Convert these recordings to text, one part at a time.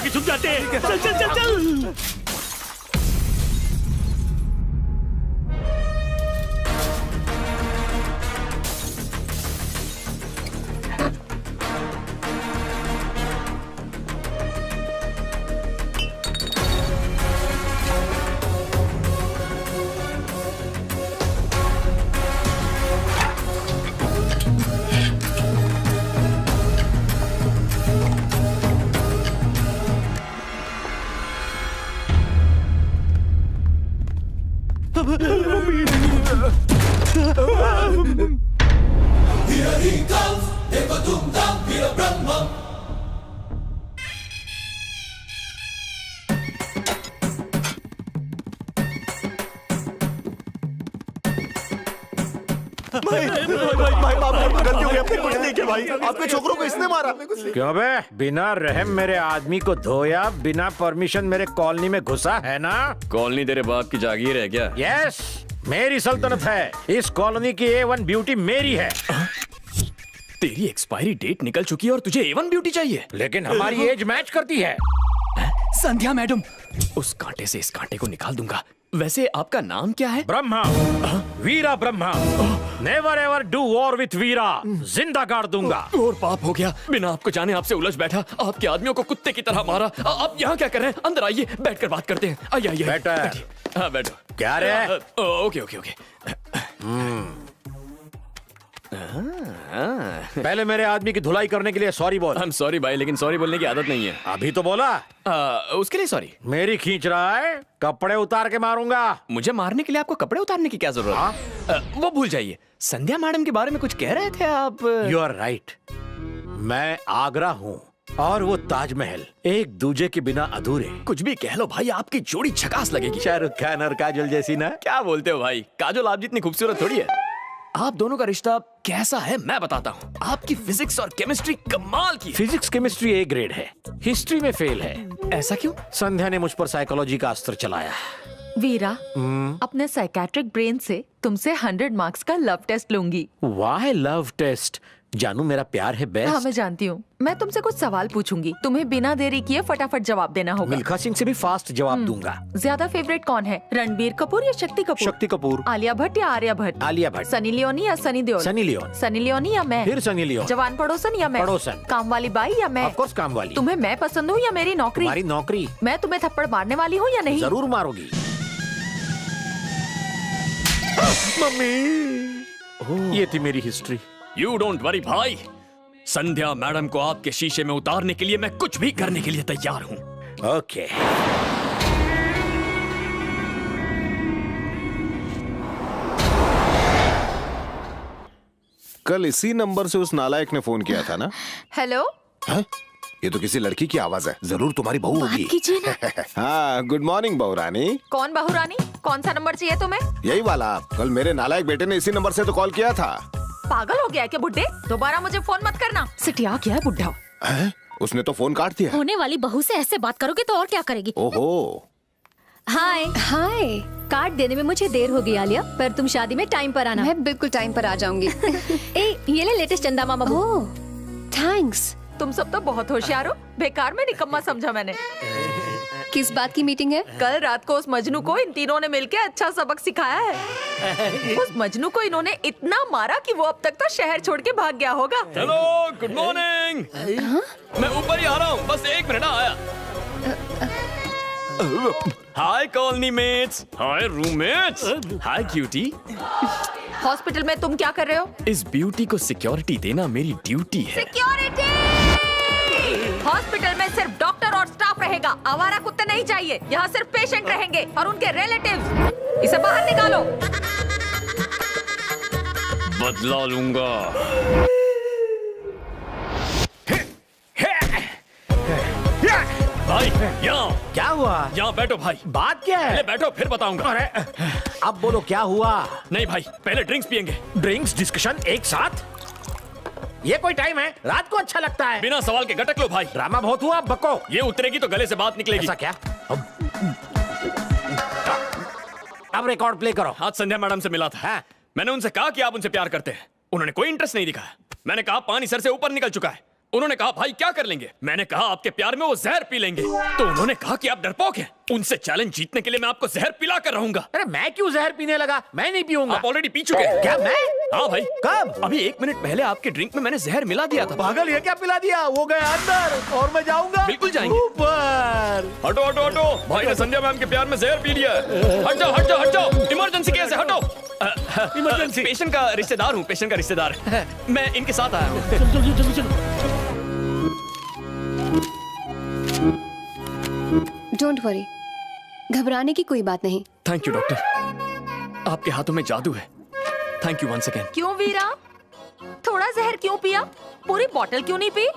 आगे छुप जाते हैं। चल चल चल चल। भाई बाप गलती हो गई, अपने कुछ नहीं किया भाई। आपके छोकरों को इसने मारा। क्यों बे? बिना रहम मेरे आदमी को धोया, बिना परमिशन मेरे कॉलोनी में घुसा है ना? कॉलोनी तेरे बाप की जागीर है क्या? यस, मेरी सल्तनत है। इस कॉलोनी की A1 ब्यूटी मेरी है। तेरी एक्सपायरी डेट निकल चुकी है और तुझे A1 ब्यूटी चाहिए? लेकिन हमारी एज मैच करती है। संध्या मैडम, उस कांटे से इस कांटे को निकाल दूंगा। वैसे आपका नाम क्या है? Brahma, Veera Brahma. Never ever do war with Veera. जिंदा गाड़ दूंगा। और पाप हो गया, बिना आपको जाने आपसे उलझ बैठा, आपके आदमियों को कुत्ते की तरह मारा। आप यहाँ क्या कर रहे हैं? अंदर आइए, बैठकर बात करते हैं। आइए आइए। बेटा। बैठिए। हाँ बैठो। क्या रे? Okay okay okay. पहले मेरे आदमी की धुलाई करने के लिए सॉरी बोल। I'm sorry भाई, लेकिन सॉरी बोलने की आदत नहीं है। अभी तो बोला। उसके लिए सॉरी। मेरी खींच रहा है, कपड़े उतार के मारूंगा। मुझे मारने के लिए आपको कपड़े उतारने की क्या जरूरत है? वो भूल जाइए। संध्या मैडम के बारे में कुछ कह रहे थे आप। You are right. मैं आगरा हूँ और वो ताजमहल, एक दूजे के बिना अधूरे। कुछ भी कह लो भाई, आपकी जोड़ी झकास लगेगी। शाहरुख खान और काजोल जैसी ना? क्या बोलते हो भाई, काजोल आप जितनी खूबसूरत थोड़ी है। आप दोनों का रिश्ता कैसा है मैं बताता हूँ। आपकी फिजिक्स और केमिस्ट्री कमाल की है। फिजिक्स केमिस्ट्री ए ग्रेड है, हिस्ट्री में फेल है। ऐसा क्यों? संध्या ने मुझ पर साइकोलॉजी का अस्त्र चलाया। वीरा, अपने साइकेट्रिक ब्रेन से तुमसे 100 मार्क्स का लव टेस्ट लूंगी। वाह लव टेस्ट? जानू मेरा प्यार है बेस्ट। हाँ मैं जानती हूँ। मैं तुमसे कुछ सवाल पूछूंगी, तुम्हें बिना देरी किए फटाफट जवाब देना होगा। मिल्खा सिंह से भी फास्ट जवाब दूंगा। ज्यादा फेवरेट कौन है, रणबीर कपूर या शक्ति कपूर? शक्ति कपूर। आलिया भट्ट या आर्या भट्ट? आलिया भट्ट। सनी लियोनी या Sunny Deol? Sunny Leone. Sunny Leone या मैं? फिर सनी लियोन। जवान पड़ोसन या मैं? पड़ोसन। काम वाली बाई या मैं? ऑफ कोर्स काम वाली। तुम्हें मैं पसंद हूँ या मेरी नौकरी? तुम्हारी नौकरी। मैं तुम्हें थप्पड़ मारने वाली हूँ या नहीं? जरूर मारोगी। मम्मी, ये थी मेरी हिस्ट्री। यू डोंट वरी भाई, संध्या मैडम को आपके शीशे में उतारने के लिए मैं कुछ भी करने के लिए तैयार हूँ। ओके। कल इसी नंबर से उस नालायक ने फोन किया था ना? हेलो। है? ये तो किसी लड़की की आवाज है, जरूर तुम्हारी बहू होगी। कीजिए ना। हाँ, गुड मॉर्निंग बहू रानी। कौन बहू रानी? कौन सा नंबर चाहिए तुम्हें? यही वाला। कल मेरे नालायक बेटे ने इसी नंबर से तो कॉल किया था। पागल हो गया है क्या बुड्ढे? दोबारा मुझे फोन मत करना। सिटिया क्या है बुड्ढा? है? उसने तो फोन काट दिया। होने वाली बहू से ऐसे बात करोगे तो और क्या करेगी? ओहो। हाय हाय, कार्ड देने में मुझे देर हो गई आलिया, पर तुम शादी में टाइम पर आना। मैं बिल्कुल टाइम पर आ जाऊंगी। ए, ये ले लेटेस्ट चंदा मामा। ओह, थैंक्स। तुम सब तो बहुत होशियार हो, बेकार में निकम्मा समझा मैंने। किस बात की मीटिंग है? कल रात को उस मजनू को इन तीनों ने मिलके अच्छा सबक सिखाया है। उस मजनू को इन्होंने इतना मारा कि वो अब तक तो शहर छोड़ के भाग गया होगा। Hello, good morning. मैं ऊपर ही आ रहा हूँ, बस 1 मिनट आया। हाय कॉलोनी मेट्स, हाय रूममेट्स, हाय क्यूटी। हॉस्पिटल में तुम क्या कर रहे हो? इस ब्यूटी को सिक्योरिटी देना मेरी ड्यूटी है। सिक्योरिटी! हॉस्पिटल में सिर्फ डॉक्टर और स्टाफ रहेगा, आवारा कुत्ते नहीं चाहिए। यहाँ सिर्फ पेशेंट रहेंगे और उनके रिलेटिव्स। इसे बाहर निकालो। बदला लूंगा। भाई यहाँ क्या हुआ? यहाँ बैठो भाई। बात क्या है? पहले बैठो फिर बताऊंगा। अरे अब बोलो क्या हुआ? नहीं भाई, पहले ड्रिंक्स पियेंगे। ड्रिंक्स डिस्कशन एक साथ? ये कोई टाइम है? रात को अच्छा लगता है। बिना सवाल के गटक लो भाई। ड्रामा बहुत हुआ, बको। ये उतरेगी तो गले से बात निकलेगी। ऐसा क्या? अब रिकॉर्ड प्ले करो। आज संध्या मैडम से मिला था। हाँ। मैंने उनसे कहा कि आप उनसे प्यार करते हैं। उन्होंने कोई इंटरेस्ट नहीं दिखाया। मैंने कहा पानी सर से ऊपर निकल चुका है। उन्होंने कहा भाई क्या कर लेंगे? मैंने कहा आपके प्यार में वो जहर पी लेंगे। तो उन्होंने कहा कि आप डरपोक हैं। उनसे चैलेंज जीतने के लिए मैं आपको जहर पिला कर रहूंगा। अरे मैं क्यों जहर पीने लगा? मैं नहीं पीऊंगा। आप ऑलरेडी पी चुके हैं। क्या मैं? हाँ भाई। कब? अभी 1 मिनट पहले आपके ड्रिंक में मैंने जहर मिला दिया था। पागल, ये क्या पिला दिया? वो गया अंदर और मैं जाऊंगा। बिल्कुल जाएंगे। ऊपर। हटो हटो हटो, भाई ने संध्या मैम के प्यार में जहर पी लिया है। हट जाओ हट जाओ हट जाओ, इमरजेंसी केस है, हटो। इमरजेंसी। पेशेंट का रिश्तेदार हूँ, पेशेंट का रिश्तेदार। मैं इनके साथ आया हूँ। डोंट वरी, घबराने की कोई बात नहीं। थैंक यू डॉक्टर, आपके हाथों में जादू है। Thank you once again. क्यों वीरा, थोड़ा जहर क्यों पिया? पूरी बोतल क्यों नहीं पी?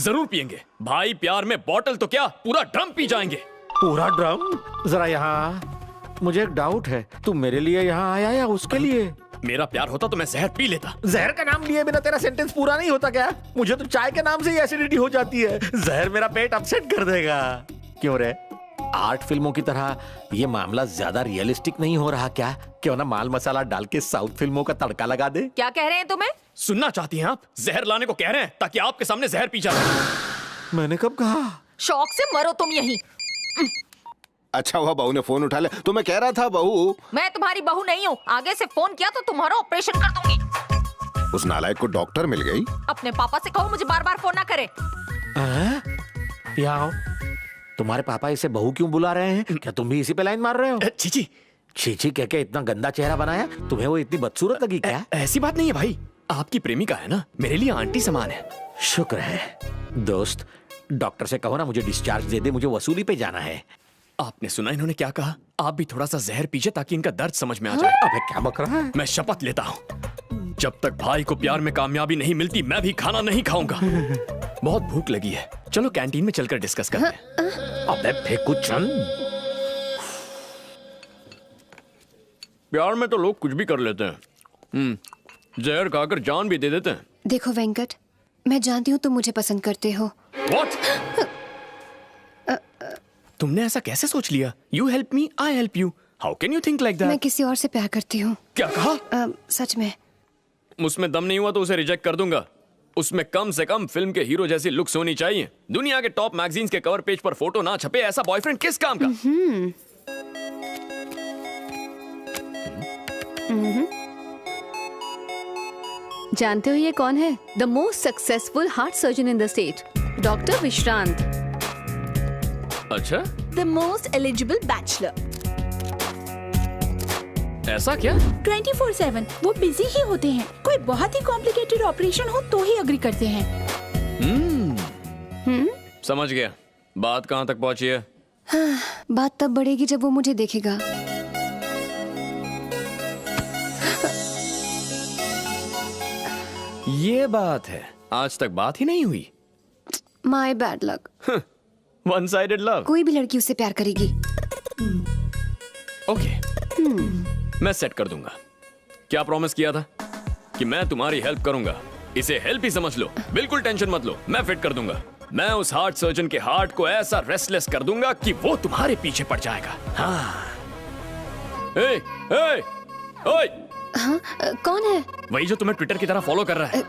जरूर पियेंगे भाई, प्यार में बोतल तो क्या पूरा ड्रम पी जाएंगे। पूरा ड्रम? जरा यहाँ मुझे एक डाउट है, तू मेरे लिए यहाँ आया या उसके लिए? मेरा प्यार होता तो मैं जहर पी लेता। जहर का नाम लिए बिना तेरा सेंटेंस पूरा नहीं होता क्या? मुझे तो चाय के नाम से ही एसिडिटी हो जाती है। जहर मेरा पेट अपसेट कर देगा। क्यों रे? आर्ट फिल्मों की तरह ये मामला ज्यादा रियलिस्टिक नहीं हो रहा क्या? क्यों ना माल मसाला डाल के साउथ फिल्मों का तड़का लगा दे? क्या कह रहे हैं तुम्हें? सुनना चाहती हैं आप? जहर लाने को कह रहे हैं ताकि आपके सामने जहर पी जाए। मैंने कब कहा? शौक से मरो तुम यहीं। अच्छा हुआ बहू ने फोन उठा लिया, तो मैं कह रहा था बहू। मैं तुम्हारी बहू नहीं हूँ, आगे से फोन किया तो तुम्हारा ऑपरेशन कर दूंगी। उस नालायक को डॉक्टर मिल गई। अपने पापा से कहो मुझे बार बार फोन ना करे। यहाँ आओ। तुम्हारे पापा इसे बहू क्यों बुला रहे हैं? क्या तुम भी इसी पे लाइन मार रहे हो? चीची चीची कह के इतना गंदा चेहरा बनाया? तुम्हें वो इतनी बदसूरत लगी क्या? ऐसी बात नहीं है भाई, आपकी प्रेमिका है ना, मेरे लिए आंटी समान है। शुक्र है। दोस्त, डॉक्टर से कहो ना मुझे डिस्चार्ज दे दे, मुझे वसूली पे जाना है। आपने सुना इन्होंने क्या कहा? आप भी थोड़ा सा जहर पीजिए ताकि इनका दर्द समझ में आ जाए। अबे क्या बक रहा है? मैं शपथ लेता हूँ, जब तक भाई को प्यार में कामयाबी नहीं मिलती मैं भी खाना नहीं खाऊंगा। बहुत भूख लगी है, चलो कैंटीन में चलकर डिस्कस करते हैं। अबे फेंकू चंद। प्यार में तो लोग कुछ भी कर लेते हैं। जहर खाकर जान भी दे देते हैं। देखो वेंकट, मैं जानती हूँ तुम मुझे पसंद करते हो। What? तुमने ऐसा कैसे सोच लिया? You help me, I help you. How can you think like that? मैं किसी और से प्यार करती हूँ। क्या कहा? सच में। उसमें दम नहीं हुआ तो उसे रिजेक्ट कर दूंगा। उसमें कम से कम फिल्म के हीरो जैसी लुक्स होनी चाहिए। दुनिया के टॉप मैगजीन्स के कवर पेज पर फोटो ना छपे ऐसा बॉयफ्रेंड किस काम का? जानते हो ये कौन है? The most successful heart surgeon in the state, doctor Vishrant. अच्छा, The most eligible bachelor. ऐसा क्या? 24/7 वो बिजी ही होते हैं। कोई बहुत ही कॉम्प्लिकेटेड ऑपरेशन हो तो ही अग्री करते हैं। समझ गया। बात कहाँ तक पहुंची है? बात तब बढ़ेगी जब वो मुझे देखेगा। ये बात है, आज तक बात ही नहीं हुई। My bad luck. One sided love. कोई भी लड़की उससे प्यार करेगी। ओके, मैं सेट कर दूंगा। क्या प्रॉमिस किया था? कि मैं तुम्हारी हेल्प करूंगा। इसे हेल्प ही समझ लो, बिल्कुल टेंशन मत लो, मैं फिट कर दूंगा। मैं उस हार्ट सर्जन के हार्ट को ऐसा रेस्टलेस कर दूंगा कि वो तुम्हारे पीछे पड़ जाएगा। हाँ। ए, ए, ओए, हाँ, कौन है? वही जो तुम्हें ट्विटर की तरह फॉलो कर रहा है।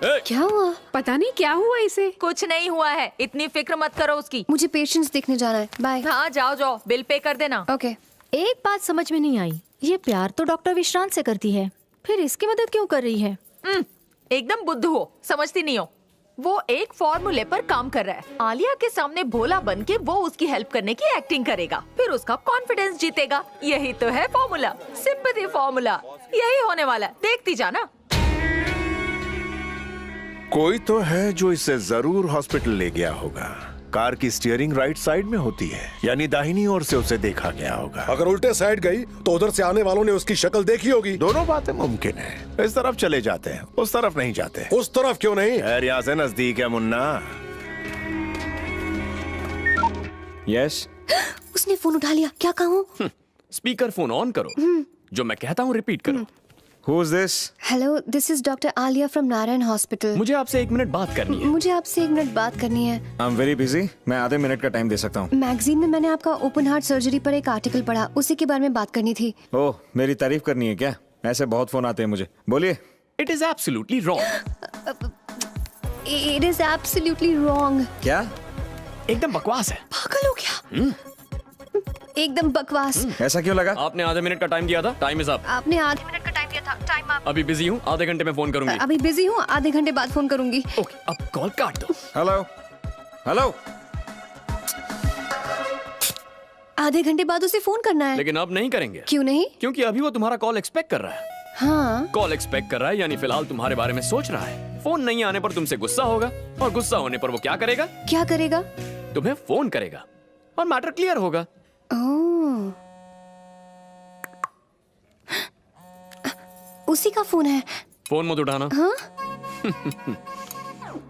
क्या हुआ? पता नहीं क्या हुआ इसे। कुछ नहीं हुआ है, इतनी फिक्र मत करो उसकी। मुझे पेशेंट्स देखने जाना है। बाय। हाँ जाओ जाओ, बिल पे कर देना। ओके। एक बात समझ में नहीं आई, ये प्यार तो डॉक्टर विश्रांत से करती है, फिर इसकी मदद क्यों कर रही है? एकदम बुद्धू हो, समझती नहीं हो। वो एक फॉर्मूले पर काम कर रहा है। आलिया के सामने भोला बन के वो उसकी हेल्प करने की एक्टिंग करेगा, फिर उसका कॉन्फिडेंस जीतेगा। यही तो है फॉर्मूला, सिंपैथी फॉर्मूला। यही होने वाला है, देखती जाना। कोई तो है जो इसे जरूर हॉस्पिटल ले गया होगा। कार की स्टीयरिंग राइट साइड में होती है, यानी दाहिनी ओर से उसे देखा गया होगा। अगर उल्टे साइड गई तो उधर से आने वालों ने उसकी शक्ल देखी होगी। दोनों बातें मुमकिन है। इस तरफ चले जाते हैं, उस तरफ नहीं जाते। उस तरफ क्यों नहीं? खैर यहाँ से नजदीक है मुन्ना। यस। उसने फोन उठा लिया। क्या कहूँ? स्पीकर फोन ऑन करो, जो मैं कहता हूँ रिपीट करो। Who is this? Hello, this is doctor Alia from Narayan hospital. मुझे आपसे 1 मिनट बात करनी है। मुझे आपसे 1 मिनट बात करनी है। I'm very busy. मैं आधे मिनट का टाइम दे सकता हूँ। मैगजीन में मैंने आपका ओपन हार्ट सर्जरी पर एक आर्टिकल पढ़ा, उसी के बारे में बात करनी थी। ओह, मेरी तारीफ करनी है क्या? ऐसे बहुत फोन आते हैं मुझे। बोलिए। It is absolutely wrong. It is absolutely wrong. क्या? एकदम बकवास है। पागल हो गया। एकदम बकवास। ऐसा क्यों लगा? आपने आधे मिनट का टाइम दिया था, टाइम इज अप। आपने आधे मिनट का टाइम दिया था, टाइम अप। अभी बिजी हूँ, आधे घंटे में फोन करूंगी। अभी बिजी हूँ, आधे घंटे बाद फोन करूंगी। ओके, अब कॉल काट दो। Hello hello. आधे घंटे बाद उसे फोन करना है। लेकिन अब नहीं करेंगे। क्यों नहीं? क्योंकि अभी वो तुम्हारा कॉल एक्सपेक्ट कर रहा है। हाँ, कॉल एक्सपेक्ट कर रहा है यानी फिलहाल तुम्हारे बारे में सोच रहा है। फोन नहीं आने पर तुमसे गुस्सा होगा, और गुस्सा होने पर वो क्या करेगा? क्या करेगा? तुम्हें फोन करेगा और मैटर क्लियर होगा। ओह, उसी का फोन है। फोन मत उठाना। हाँ?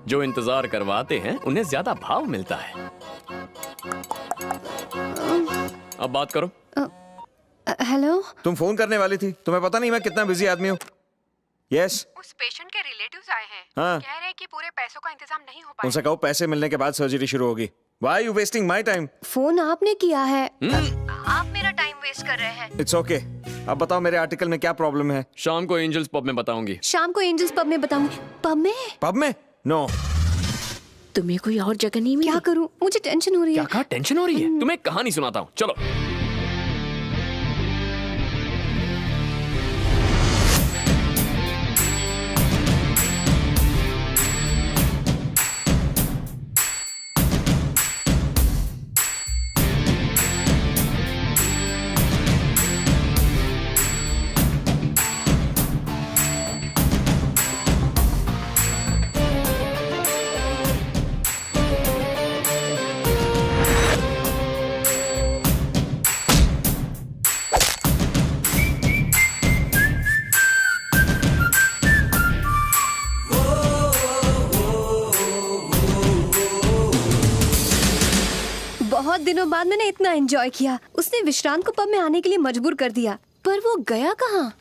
जो इंतजार करवाते हैं उन्हें ज्यादा भाव मिलता है। अब बात करो। हेलो। तुम फोन करने वाली थी, तुम्हें पता नहीं मैं कितना बिजी आदमी हूँ। यस। उस पेशेंट के रिलेटिव्स आए हैं। हाँ। कह रहे हैं कि पूरे पैसों का इंतजाम नहीं हो पाएगा। उनसे कहो पैसे मिलने के बाद सर्जरी शुरू होगी। Why you wasting my time? Phone आपने किया है। आप मेरा टाइम वेस्ट कर रहे हैं। It's okay. अब बताओ मेरे आर्टिकल में क्या प्रॉब्लम है? शाम को एंजल्स पब में बताऊंगी। शाम को एंजल्स पब में बताऊंगी। पब में? पब में? नो। तुम्हें कोई और जगह नहीं मिली? क्या करूं? मुझे टेंशन हो रही क्या है। कहा? टेंशन हो रही है? तुम्हें एक कहानी सुनाता हूँ, चलो। बहुत दिनों बाद मैंने इतना एंजॉय किया। उसने विश्रांत को पब में आने के लिए मजबूर कर दिया, पर वो गया कहाँ?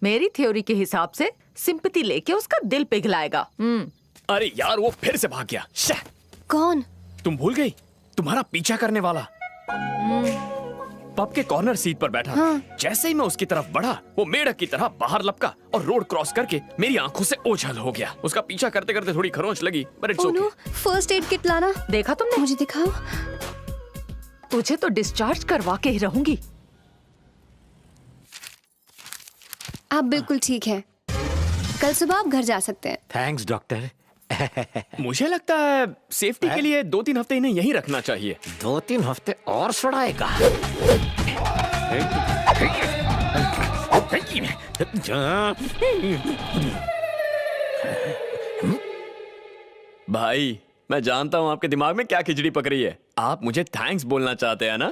मेरी थ्योरी के हिसाब से सिंपैथी लेके उसका दिल पिघलाएगा। अरे यार, वो फिर से भाग गया। शह, कौन? तुम भूल गई? तुम्हारा पीछा करने वाला। पब के कॉर्नर सीट पर बैठा। हाँ। जैसे ही मैं उसकी तरफ बढ़ा, वो मेढक की तरह बाहर लपका और रोड क्रॉस करके मेरी आंखों से ओझल हो गया। उसका पीछा करते करते थोड़ी खरोंच लगी, पर it's okay. First aid kit लाना। देखा तुमने? मुझे दिखाओ। तुझे तो डिस्चार्ज करवा के ही रहूंगी। आप बिल्कुल ठीक हैं। कल सुबह आप घर जा सकते हैं। Thanks doctor. मुझे लगता है सेफ्टी के लिए 2-3 हफ्ते इन्हें यहीं रखना चाहिए। 2-3 हफ्ते और सड़ाएगा। भाई, मैं जानता हूँ आपके दिमाग में क्या खिचड़ी पक रही है। आप मुझे थैंक्स बोलना चाहते हैं ना?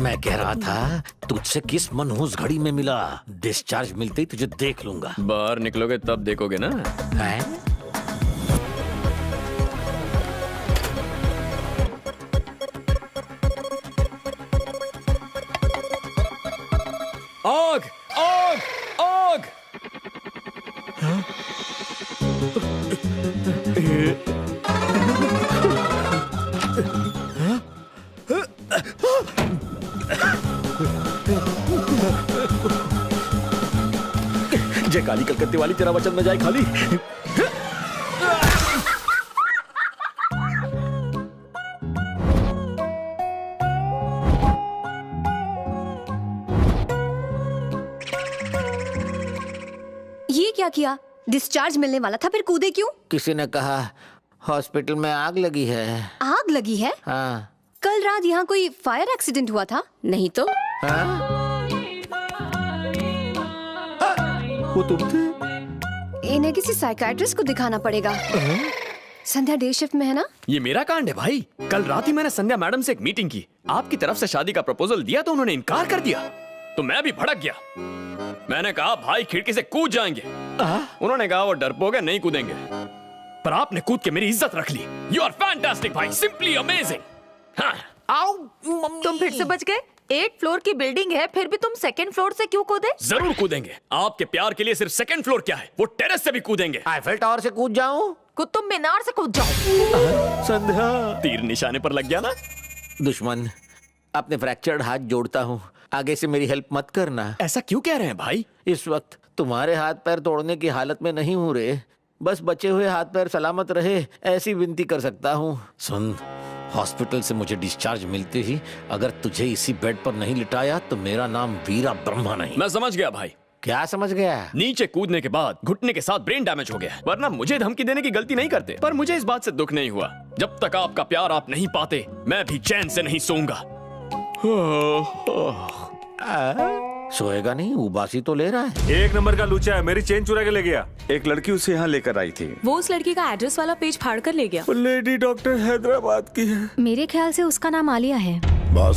मैं कह रहा था तुझसे किस मनहूस घड़ी में मिला। डिस्चार्ज मिलते ही तुझे देख लूंगा। बाहर निकलोगे तब देखोगे ना। हैं? आग! आग! आग! जय काली कलकत्ते वाली, तेरा वचन न जाए खाली। ये क्या किया? डिस्चार्ज मिलने वाला था, फिर कूदे क्यों? किसी ने कहा हॉस्पिटल में आग लगी है। आग लगी है? हाँ। कल रात यहाँ कोई फायर एक्सीडेंट हुआ था? नहीं तो? हाँ? वो तुम थे? इन्हें किसी साइकाइट्रिस्ट को दिखाना पड़ेगा। संध्या डे शिफ्ट में है ना? ये मेरा कांड है भाई। कल रात ही मैंने संध्या मैडम से एक मीटिंग की। आपकी तरफ से शादी का प्रपोजल दिया तो उन्होंने इनकार कर दिया, तो मैं भी भड़क गया। मैंने कहा भाई खिड़की से कूद जाएंगे। उन्होंने कहा वो डरपोक है, नहीं कूदेंगे। पर आपने कूद के मेरी इज्जत रख ली। यू आर फैंटास्टिक भाई, सिंपली अमेजिंग। तुम फिर से बच गए। 8 फ्लोर की बिल्डिंग है, फिर भी तुम 2nd फ्लोर से क्यों कूदे? जरूर कूदेंगे। आपके प्यार के लिए सिर्फ 2nd फ्लोर क्या है, वो टेरेस से भी कूदेंगे। आईफेल टावर से कूद जाऊं? कुतुब मीनार से कूद जाओ। संध्या, तीर निशाने पर लग गया ना। दुश्मन, अपने फ्रैक्चर्ड हाथ जोड़ता हूँ, आगे से मेरी हेल्प मत करना। ऐसा क्यों कह रहे हैं भाई? इस वक्त तुम्हारे हाथ पैर तोड़ने की हालत में नहीं हूँ रे। बस बचे हुए हाथ पैर सलामत रहे ऐसी विनती कर सकता हूँ। सुन, हॉस्पिटल से मुझे डिस्चार्ज मिलते ही अगर तुझे इसी बेड पर नहीं लिटाया तो मेरा नाम वीरा ब्रह्मा नहीं। मैं समझ गया भाई। क्या समझ गया? नीचे कूदने के बाद घुटने के साथ ब्रेन डैमेज हो गया, वरना मुझे धमकी देने की गलती नहीं करते। पर मुझे इस बात से दुख नहीं हुआ, जब तक आपका प्यार आप नहीं पाते मैं भी चैन से नहीं सोऊंगा। सोएगा नहीं, उबासी तो ले रहा है। एक नंबर का लूचा है, मेरी चेन चुरा के ले गया। एक लड़की उसे यहाँ लेकर आई थी। वो उस लड़की का एड्रेस वाला पेज फाड़ कर ले गया। लेडी डॉक्टर हैदराबाद की है। मेरे ख्याल से उसका नाम आलिया है। बॉस